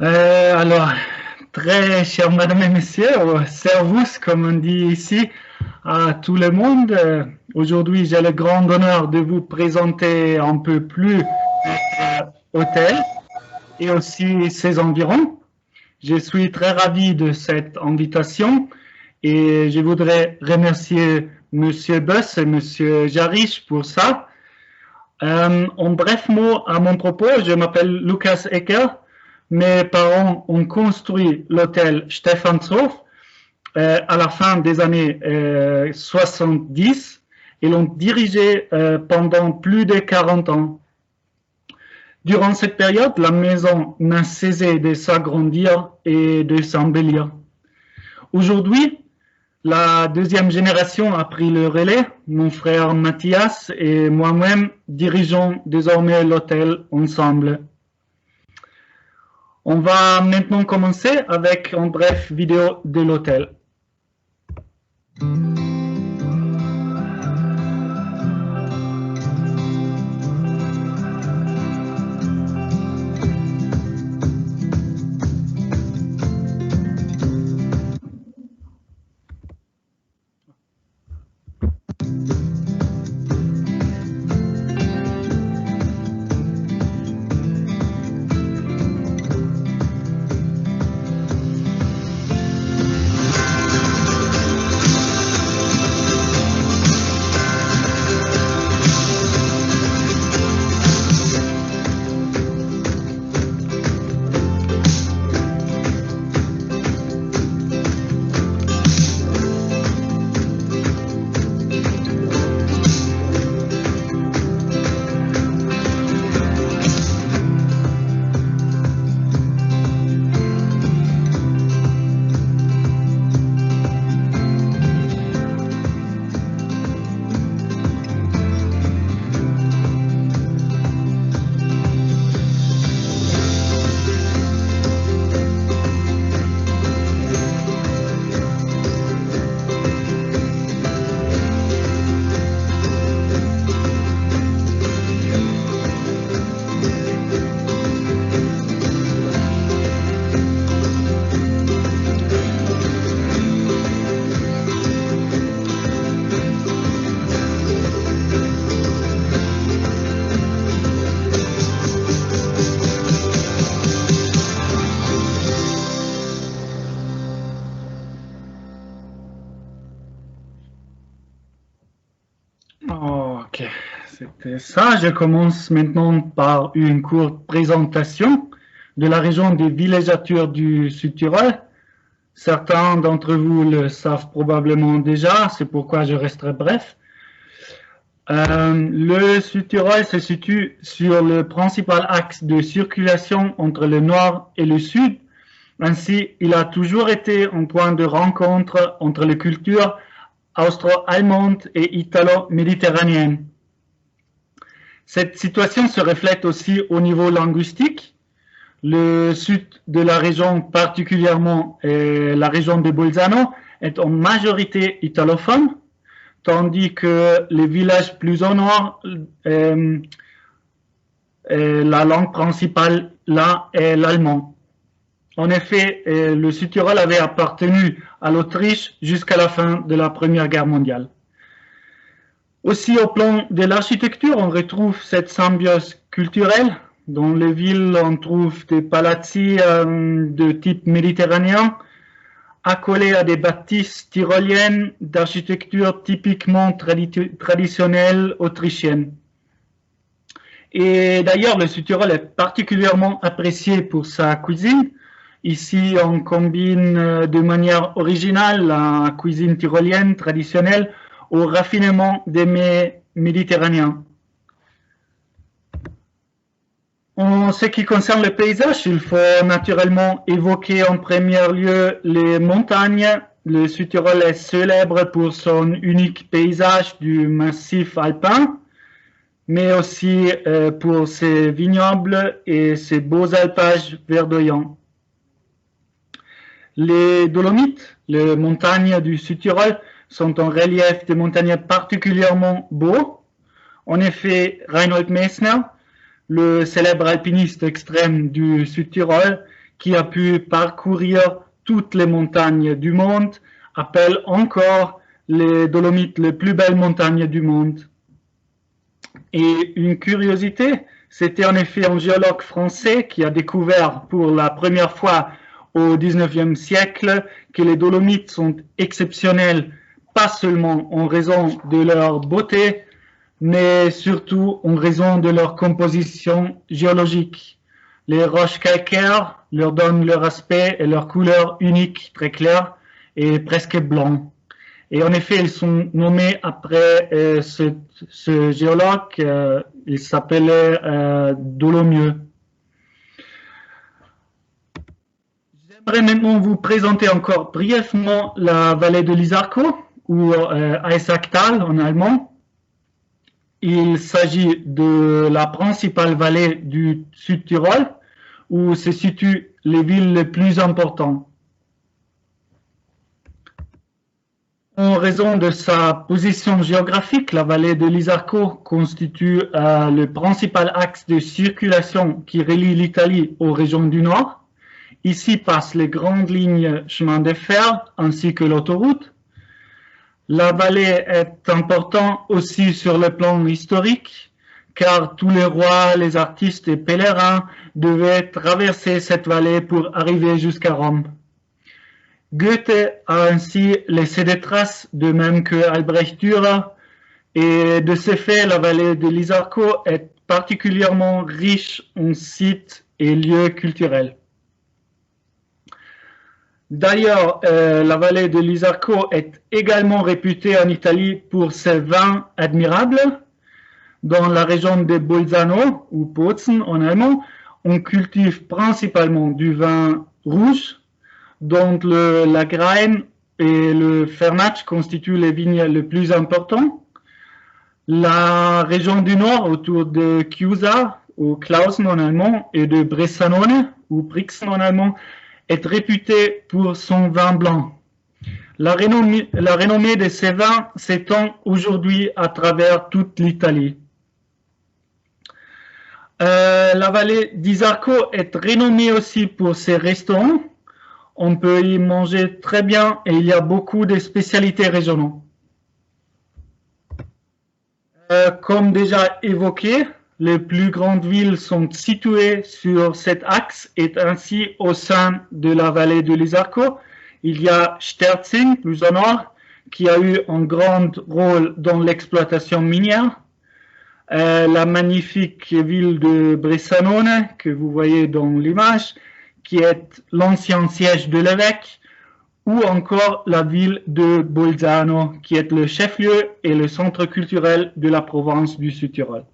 Alors, très cher Madame et Messieurs, servus, comme on dit ici, à tout le monde. Aujourd'hui, j'ai le grand honneur de vous présenter un peu plus hôtel et aussi ses environs. Je suis très ravi de cette invitation et je voudrais remercier Monsieur Buss et Monsieur Jarisch pour ça. En bref mot à mon propos, je m'appelle Lukas Ecker. Mes parents ont construit l'hôtel Stephanshof à la fin des années 70 et l'ont dirigé pendant plus de 40 ans. Durant cette période, la maison n'a cessé de s'agrandir et de s'embellir. Aujourd'hui, la deuxième génération a pris le relais. Mon frère Mathias et moi-même dirigeons désormais l'hôtel ensemble. On va maintenant commencer avec une brève vidéo de l'hôtel. Ok, c'était ça. Je commence maintenant par une courte présentation de la région des villégiatures du Sud-Tyrol. Certains d'entre vous le savent probablement déjà, c'est pourquoi je resterai bref. Le Sud-Tyrol se situe sur le principal axe de circulation entre le nord et le sud. Ainsi, il a toujours été un point de rencontre entre les cultures austro-allemande et italo-méditerranéenne. Cette situation se reflète aussi au niveau linguistique. Le sud de la région, particulièrement la région de Bolzano, est en majorité italophone, tandis que les villages plus au nord, la langue principale là est l'allemand. En effet, le Sud-Tyrol avait appartenu à l'Autriche jusqu'à la fin de la Première Guerre mondiale. Aussi, au plan de l'architecture, on retrouve cette symbiose culturelle. Dans les villes, on trouve des palazzi de type méditerranéen, accolés à des bâtisses tyroliennes d'architecture typiquement traditionnelle autrichienne. Et d'ailleurs, le Sud-Tyrol est particulièrement apprécié pour sa cuisine. Ici, on combine de manière originale la cuisine tyrolienne traditionnelle au raffinement des mets méditerranéens. En ce qui concerne le paysage, il faut naturellement évoquer en premier lieu les montagnes. Le Sud-Tyrol est célèbre pour son unique paysage du massif alpin, mais aussi pour ses vignobles et ses beaux alpages verdoyants. Les Dolomites, les montagnes du Sud-Tyrol, sont en relief de montagnes particulièrement beaux. En effet, Reinhold Messner, le célèbre alpiniste extrême du Sud-Tyrol, qui a pu parcourir toutes les montagnes du monde, appelle encore les Dolomites les plus belles montagnes du monde. Et une curiosité, c'était en effet un géologue français qui a découvert pour la première fois au XIXe siècle que les Dolomites sont exceptionnelles, pas seulement en raison de leur beauté, mais surtout en raison de leur composition géologique. Les roches calcaires leur donnent leur aspect et leur couleur unique, très claire et presque blanc. Et en effet, ils sont nommés après ce géologue, il s'appelait Dolomieu. J'aimerais maintenant vous présenter encore brièvement la vallée de l'Isarco, ou Eisacktal en allemand. Il s'agit de la principale vallée du Sud-Tyrol, où se situent les villes les plus importantes. En raison de sa position géographique, la vallée de l'Isarco constitue le principal axe de circulation qui relie l'Italie aux régions du Nord. Ici passent les grandes lignes chemin de fer ainsi que l'autoroute. La vallée est importante aussi sur le plan historique, car tous les rois, les artistes et pèlerins devaient traverser cette vallée pour arriver jusqu'à Rome. Goethe a ainsi laissé des traces, de même que Albrecht Dürer, et de ce fait, la vallée de l'Isarco est particulièrement riche en sites et lieux culturels. D'ailleurs, la vallée de l'Isarco est également réputée en Italie pour ses vins admirables. Dans la région de Bolzano, ou Bozen en allemand, on cultive principalement du vin rouge, dont le Lagrein et le Fernach constituent les vignes les plus importantes. La région du Nord, autour de Chiusa, ou Clausen en allemand, et de Bressanone, ou Brixen en allemand, est réputée pour son vin blanc. La renommée de ces vins s'étend aujourd'hui à travers toute l'Italie. La vallée d'Isarco est renommée aussi pour ses restaurants. On peut y manger très bien et il y a beaucoup de spécialités régionales. Comme déjà évoqué, les plus grandes villes sont situées sur cet axe et ainsi au sein de la vallée de l'Isarco. Il y a Sterzing, plus au nord, qui a eu un grand rôle dans l'exploitation minière. La magnifique ville de Bressanone, que vous voyez dans l'image, qui est l'ancien siège de l'évêque, ou encore la ville de Bolzano, qui est le chef-lieu et le centre culturel de la province du Sud-Tyrol.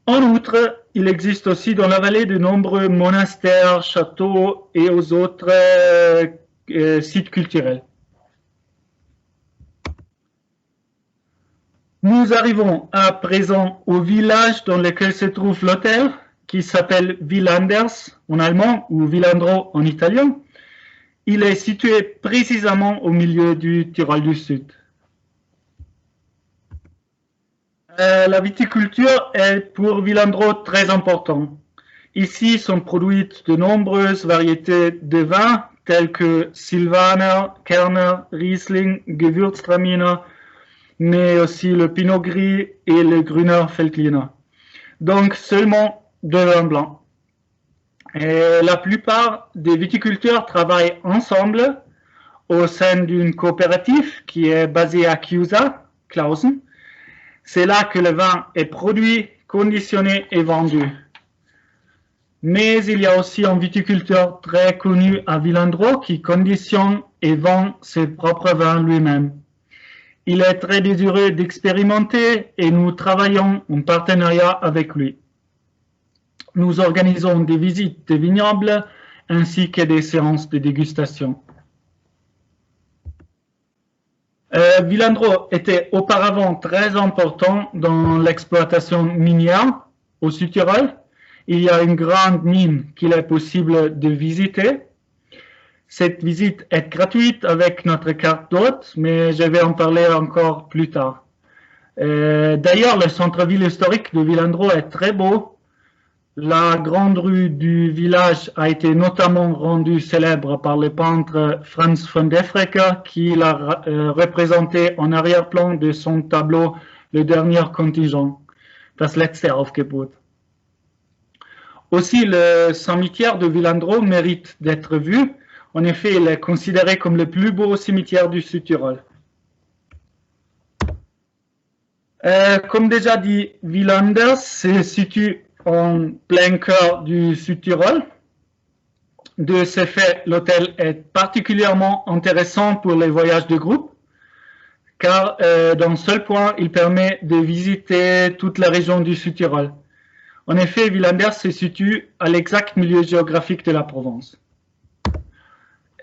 En outre, il existe aussi dans la vallée de nombreux monastères, châteaux et autres sites culturels. Nous arrivons à présent au village dans lequel se trouve l'hôtel, qui s'appelle Villanders en allemand ou Villandro en italien. Il est situé précisément au milieu du Tyrol du Sud. La viticulture est pour Villandro très importante. Ici sont produites de nombreuses variétés de vins tels que Silvaner, Kerner, Riesling, Gewürztraminer, mais aussi le Pinot Gris et le Grüner Veltliner. Donc seulement de vin blanc. Et la plupart des viticulteurs travaillent ensemble au sein d'une coopérative qui est basée à Chiusa, Clausen. C'est là que le vin est produit, conditionné et vendu. Mais il y a aussi un viticulteur très connu à Villandro qui conditionne et vend ses propres vins lui-même. Il est très désireux d'expérimenter et nous travaillons en partenariat avec lui. Nous organisons des visites de vignobles ainsi que des séances de dégustation. Villandro était auparavant très important dans l'exploitation minière au Sud-Tyrol. Il y a une grande mine qu'il est possible de visiter. Cette visite est gratuite avec notre carte d'hôte, mais je vais en parler encore plus tard. D'ailleurs, le centre-ville historique de Villandro est très beau. La grande rue du village a été notamment rendue célèbre par le peintre Franz von Defregger qui l'a représenté en arrière-plan de son tableau Le dernier contingent, das letzte Aufgebot. Aussi, le cimetière de Villandreau mérite d'être vu. En effet, il est considéré comme le plus beau cimetière du Sud-Tyrol. Comme déjà dit, Villanders se situe en plein cœur du Sud-Tyrol. De ce fait, l'hôtel est particulièrement intéressant pour les voyages de groupe, car d'un seul point, il permet de visiter toute la région du Sud-Tyrol. En effet, Villanders se situe à l'exact milieu géographique de la Provence.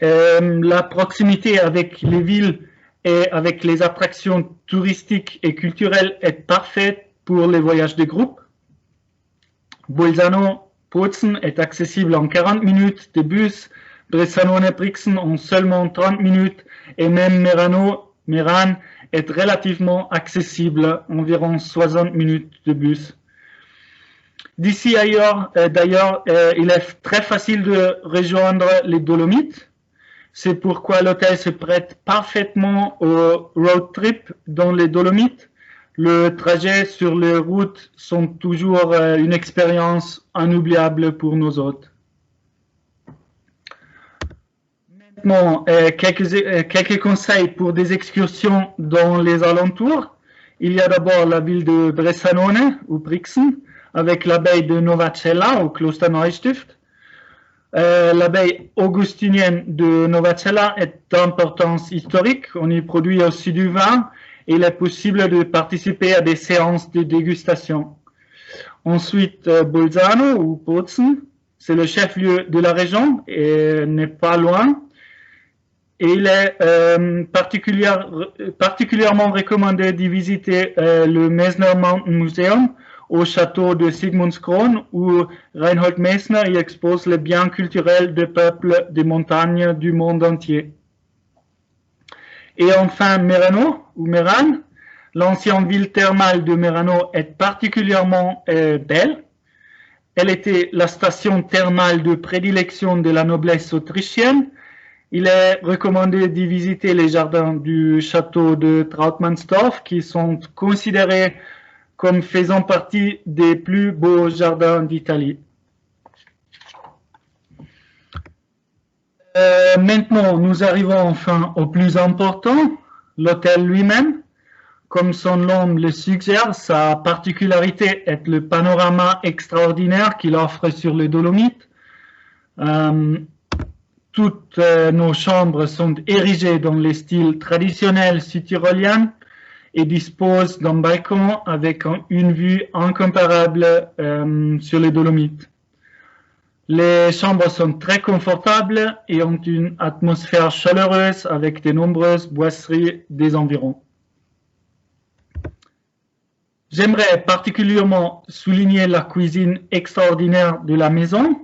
La proximité avec les villes et avec les attractions touristiques et culturelles est parfaite pour les voyages de groupe. Bolzano-Bozen est accessible en 40 minutes de bus, Bressanone-Brixen en seulement 30 minutes et même Meran est relativement accessible, environ 60 minutes de bus. D'ici ailleurs, d'ailleurs, il est très facile de rejoindre les Dolomites. C'est pourquoi l'hôtel se prête parfaitement au road trip dans les Dolomites. Le trajet sur les routes sont toujours une expérience inoubliable pour nos hôtes. Maintenant, quelques conseils pour des excursions dans les alentours. Il y a d'abord la ville de Bressanone ou Brixen, avec l'abbaye de Novacella au Kloster Neustift. L'abbaye augustinienne de Novacella est d'importance historique. On y produit aussi du vin et il est possible de participer à des séances de dégustation. Ensuite, Bolzano ou Bozen, c'est le chef-lieu de la région et n'est pas loin. Et il est particulièrement recommandé d'y visiter le Mesner Mountain Museum au château de Sigmundskron où Reinhold Messner y expose les biens culturels des peuples des montagnes du monde entier. Et enfin, Merano ou Meran, l'ancienne ville thermale de Merano est particulièrement belle. Elle était la station thermale de prédilection de la noblesse autrichienne. Il est recommandé d'y visiter les jardins du château de Trautmannsdorf qui sont considérés comme faisant partie des plus beaux jardins d'Italie. Maintenant, nous arrivons enfin au plus important, l'hôtel lui-même. Comme son nom le suggère, sa particularité est le panorama extraordinaire qu'il offre sur les Dolomites. Toutes nos chambres sont érigées dans le style traditionnel sud-tyrolien et disposent d'un balcon avec une vue incomparable sur les Dolomites. Les chambres sont très confortables et ont une atmosphère chaleureuse avec de nombreuses boiseries des environs. J'aimerais particulièrement souligner la cuisine extraordinaire de la maison,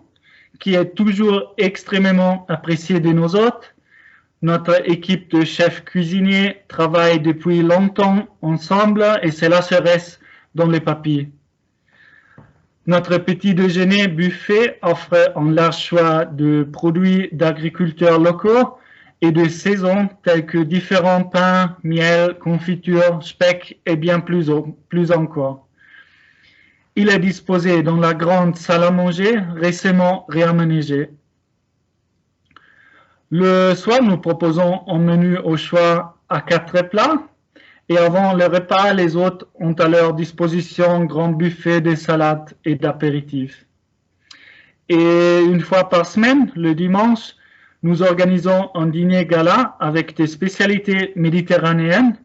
qui est toujours extrêmement appréciée de nos hôtes. Notre équipe de chefs cuisiniers travaille depuis longtemps ensemble et cela se reste dans les papiers. Notre petit déjeuner buffet offre un large choix de produits d'agriculteurs locaux et de saison tels que différents pains, miel, confitures, speck et bien plus encore. Il est disposé dans la grande salle à manger récemment réaménagée. Le soir, nous proposons un menu au choix à 4 plats et avant le repas, les hôtes ont à leur disposition un grand buffet de salades et d'apéritifs. Et une fois par semaine, le dimanche, nous organisons un dîner gala avec des spécialités méditerranéennes,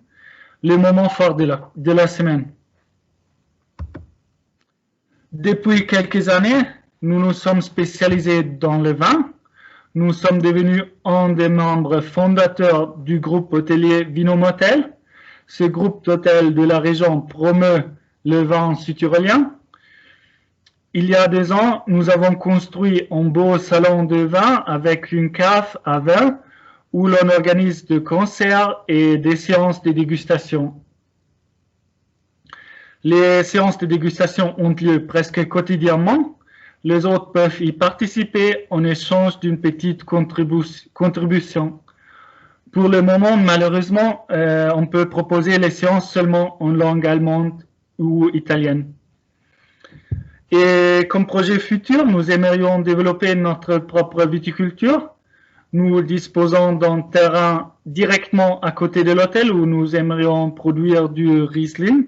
le moment fort de la semaine. Depuis quelques années, nous nous sommes spécialisés dans le vin. Nous sommes devenus un des membres fondateurs du groupe hôtelier Vinomotel. Ce groupe d'hôtels de la région promeut le vin sud-tyrolien. Il y a 2 ans, nous avons construit un beau salon de vin avec une cave à vin où l'on organise des concerts et des séances de dégustation. Les séances de dégustation ont lieu presque quotidiennement Les autres peuvent y participer en échange d'une petite contribution. Pour le moment, malheureusement, on peut proposer les séances seulement en langue allemande ou italienne. Et comme projet futur, nous aimerions développer notre propre viticulture. Nous disposons d'un terrain directement à côté de l'hôtel où nous aimerions produire du Riesling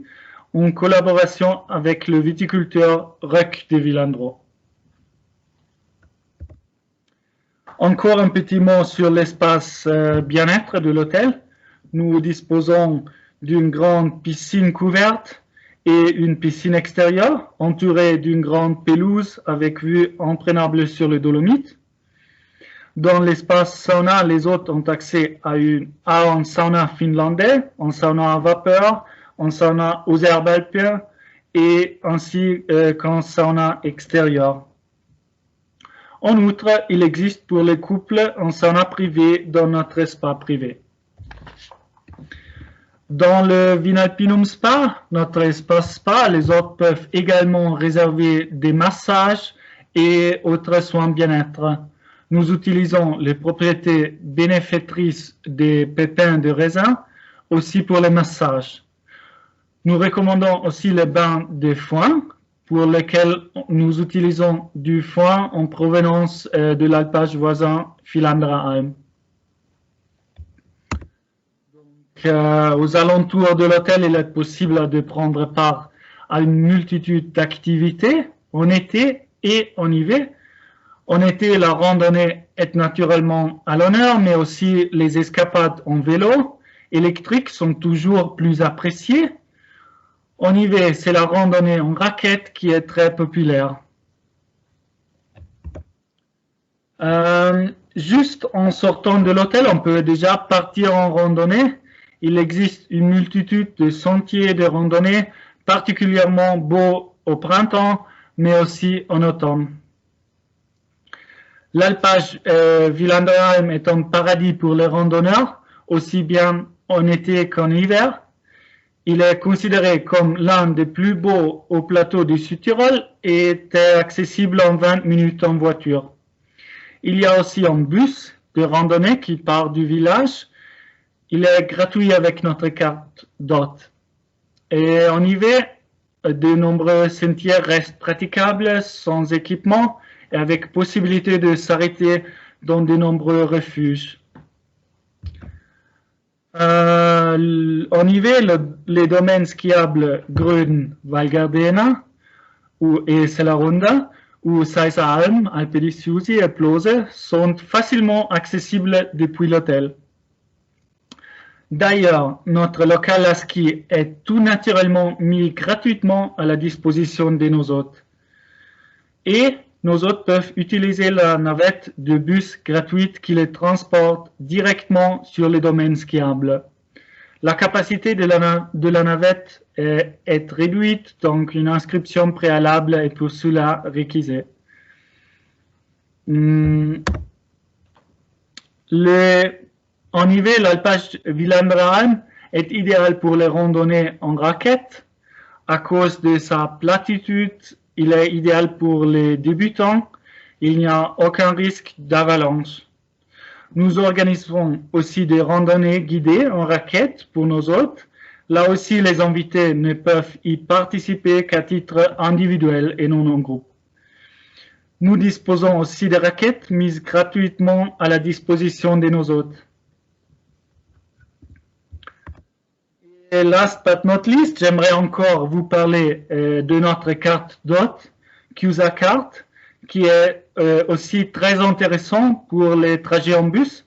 en collaboration avec le viticulteur Röck de Villandro. Encore un petit mot sur l'espace bien-être de l'hôtel. Nous disposons d'une grande piscine couverte et une piscine extérieure entourée d'une grande pelouse avec vue imprenable sur le Dolomite. Dans l'espace sauna, les hôtes ont accès à un sauna finlandais, un sauna à vapeur, un sauna aux herbes alpines et ainsi qu'un sauna extérieur. En outre, il existe pour les couples un sauna privé dans notre spa privé. Dans le Vinalpinum Spa, notre espace spa, les hôtes peuvent également réserver des massages et autres soins bien-être. Nous utilisons les propriétés bénéficatrices des pépins de raisin aussi pour les massages. Nous recommandons aussi les bains de foin pour lesquels nous utilisons du foin en provenance de l'alpage voisin Filandraalm. Aux alentours de l'hôtel, il est possible de prendre part à une multitude d'activités en été et en hiver. En été, la randonnée est naturellement à l'honneur, mais aussi les escapades en vélo électrique sont toujours plus appréciées. En hiver, c'est la randonnée en raquette qui est très populaire. Juste en sortant de l'hôtel, on peut déjà partir en randonnée. Il existe une multitude de sentiers de randonnée, particulièrement beaux au printemps, mais aussi en automne. L'alpage Villandraheim est un paradis pour les randonneurs, aussi bien en été qu'en hiver. Il est considéré comme l'un des plus beaux au plateau du Sud-Tyrol et est accessible en 20 minutes en voiture. Il y a aussi un bus de randonnée qui part du village. Il est gratuit avec notre carte d'hôte. Et en hiver, de nombreux sentiers restent praticables sans équipement et avec possibilité de s'arrêter dans de nombreux refuges. En hiver, les domaines skiables Gröden, Val Gardena et Sellarunda ou Seiseralm, Alpe di Siusi et Plose sont facilement accessibles depuis l'hôtel. D'ailleurs, notre local à ski est tout naturellement mis gratuitement à la disposition de nos hôtes. Et nos hôtes peuvent utiliser la navette de bus gratuite qui les transporte directement sur les domaines skiables. La capacité de la navette est réduite, donc une inscription préalable est pour cela réquisée. En hiver, l'alpage Villandraheim est idéal pour les randonnées en raquette. À cause de sa platitude, il est idéal pour les débutants. Il n'y a aucun risque d'avalanche. Nous organisons aussi des randonnées guidées en raquette pour nos hôtes. Là aussi, les invités ne peuvent y participer qu'à titre individuel et non en groupe. Nous disposons aussi de raquettes mises gratuitement à la disposition de nos hôtes. Et last but not least, j'aimerais encore vous parler de notre carte d'hôte, Cusa Carte, qui est aussi très intéressant pour les trajets en bus.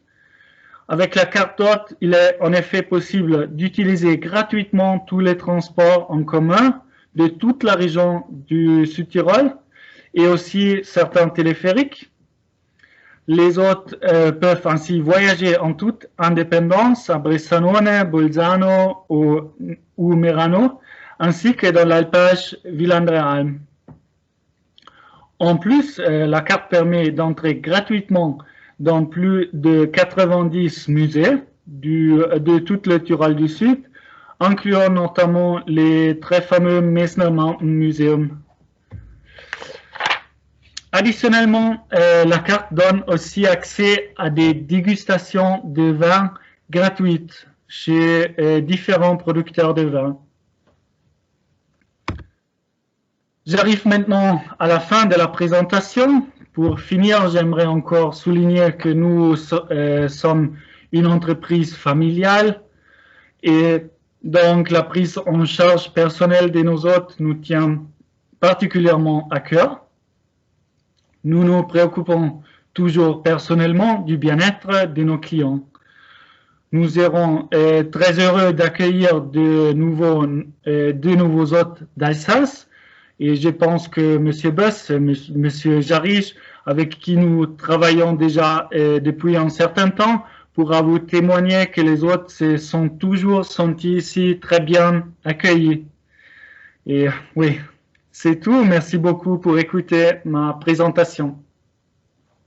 Avec la carte d'hôte, il est en effet possible d'utiliser gratuitement tous les transports en commun de toute la région du Sud-Tyrol et aussi certains téléphériques. Les hôtes peuvent ainsi voyager en toute indépendance à Bressanone, Bolzano ou Merano, ainsi que dans l'alpage Villandraheim. En plus, la carte permet d'entrer gratuitement dans plus de 90 musées de tout le Tyrol du Sud, incluant notamment les très fameux Messner Mountain Museum. Additionnellement, la carte donne aussi accès à des dégustations de vin gratuites chez différents producteurs de vin. J'arrive maintenant à la fin de la présentation. Pour finir, j'aimerais encore souligner que nous sommes une entreprise familiale et donc la prise en charge personnelle de nos hôtes nous tient particulièrement à cœur. Nous nous préoccupons toujours personnellement du bien-être de nos clients. Nous serons très heureux d'accueillir de nouveaux hôtes d'Alsace et je pense que M. Buss, M. Jarich, avec qui nous travaillons déjà depuis un certain temps, pourra vous témoigner que les hôtes se sont toujours sentis ici très bien accueillis. Et oui, c'est tout. Merci beaucoup pour écouter ma présentation.